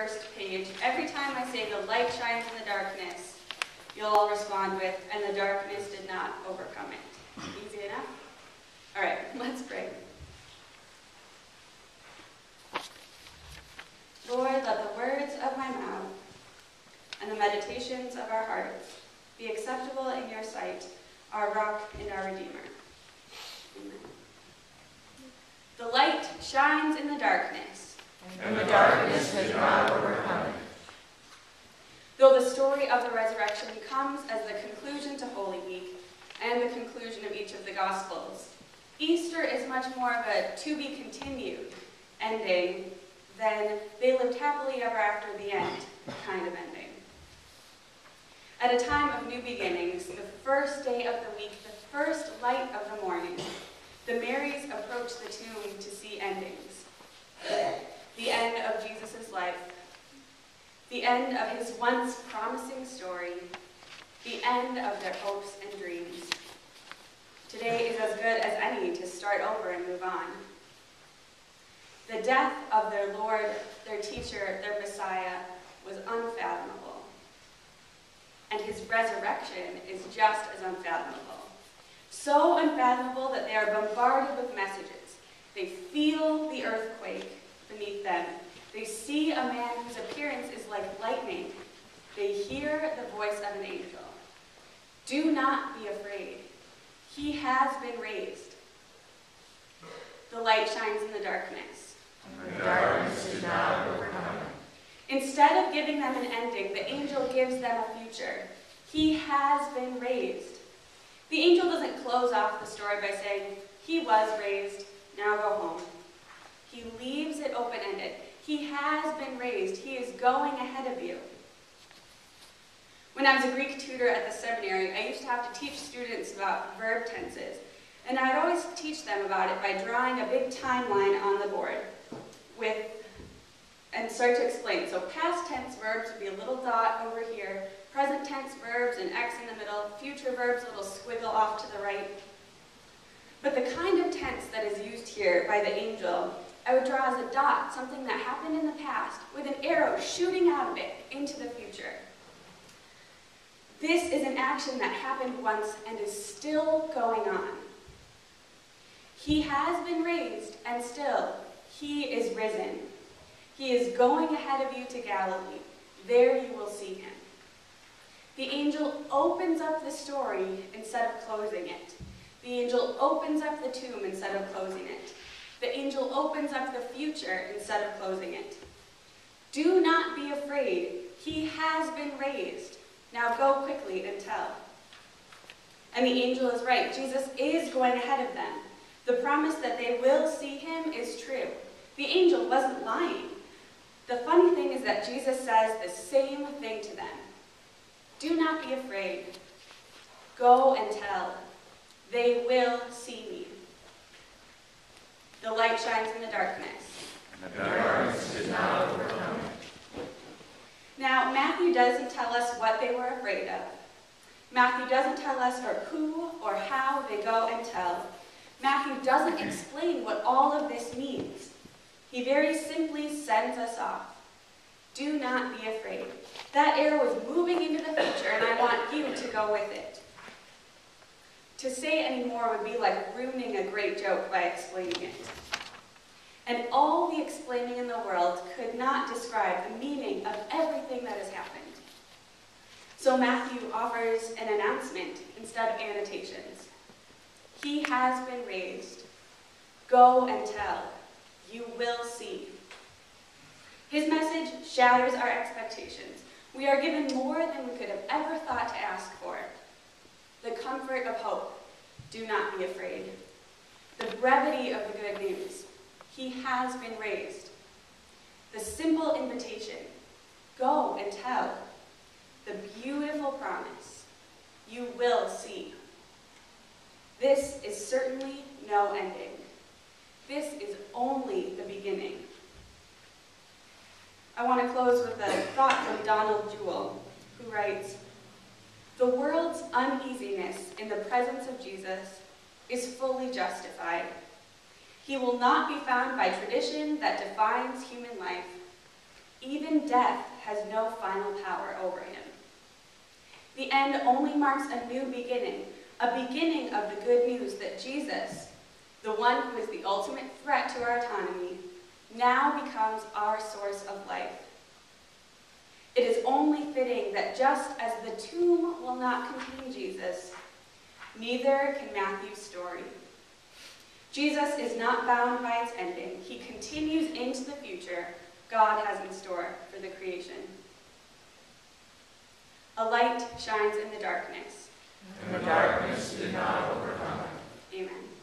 first page, every time I say the light shines in the darkness, you'll all respond with, and the darkness did not overcome it. Easy enough? All right, let's pray. Lord, let the words of my mouth and the meditations of our hearts be acceptable in your sight, our rock and our Redeemer. Amen. The light shines in the darkness, and the darkness has not overcome it. Though the story of the resurrection comes as the conclusion to Holy Week and the conclusion of each of the Gospels, Easter is much more of a to-be-continued ending than they lived happily ever after the end kind of ending. At a time of new beginnings, the first day of the week, the first light of the morning, the Marys approach the tomb to see endings. The end of Jesus' life, the end of his once promising story, the end of their hopes and dreams. Today is as good as any to start over and move on. The death of their Lord, their teacher, their Messiah was unfathomable. And his resurrection is just as unfathomable. So unfathomable that they are bombarded with messages. They feel the earthquake beneath them. They see a man whose appearance is like lightning. They hear the voice of an angel. Do not be afraid. He has been raised. The light shines in the darkness. And the darkness did not overcome it. Instead of giving them an ending, the angel gives them a future. He has been raised. The angel doesn't close off the story by saying, he was raised, now go home. He leaves it open-ended. He has been raised. He is going ahead of you. When I was a Greek tutor at the seminary, I used to have to teach students about verb tenses. And I'd always teach them about it by drawing a big timeline on the board and start to explain. So past tense verbs would be a little dot over here, present tense verbs, an X in the middle, future verbs, a little squiggle off to the right. But the kind of tense that is used here by the angel, I would draw as a dot, something that happened in the past, with an arrow shooting out of it into the future. This is an action that happened once and is still going on. He has been raised, and still, he is risen. He is going ahead of you to Galilee. There you will see him. The angel opens up the story instead of closing it. The angel opens up the tomb instead of closing it. The angel opens up the future instead of closing it. Do not be afraid. He has been raised. Now go quickly and tell. And the angel is right. Jesus is going ahead of them. The promise that they will see him is true. The angel wasn't lying. The funny thing is that Jesus says the same thing to them. Do not be afraid. Go and tell. They will see me. The light shines in the darkness. And the darkness did not overcome it. Now, Matthew doesn't tell us what they were afraid of. Matthew doesn't tell us who or how they go and tell. Matthew doesn't explain what all of this means. He very simply sends us off. Do not be afraid. That arrow is moving into the future, and I want you to go with it. To say any more would be like ruining a great joke by explaining it. And all the explaining in the world could not describe the meaning of everything that has happened. So Matthew offers an announcement instead of annotations. He has been raised. Go and tell. You will see. His message shatters our expectations. We are given more than we could have ever thought to ask for. The comfort of hope. Do not be afraid. The brevity of the good news. He has been raised. The simple invitation. Go and tell. The beautiful promise. You will see. This is certainly no ending. This is only the beginning. I want to close with a thought from Donald Jewell, who writes, "The world's uneasiness in the presence of Jesus is fully justified. He will not be found by tradition that defines human life. Even even death has no final power over him. The end only marks a new beginning, a beginning of the good news that Jesus, the one who is the ultimate threat to our autonomy, now becomes our source of life. It is only fitting that just as the tomb will not contain Jesus, neither can Matthew's story. Jesus is not bound by its ending. He continues into the future God has in store for the creation. A light shines in the darkness, and the darkness did not overcome it. Amen.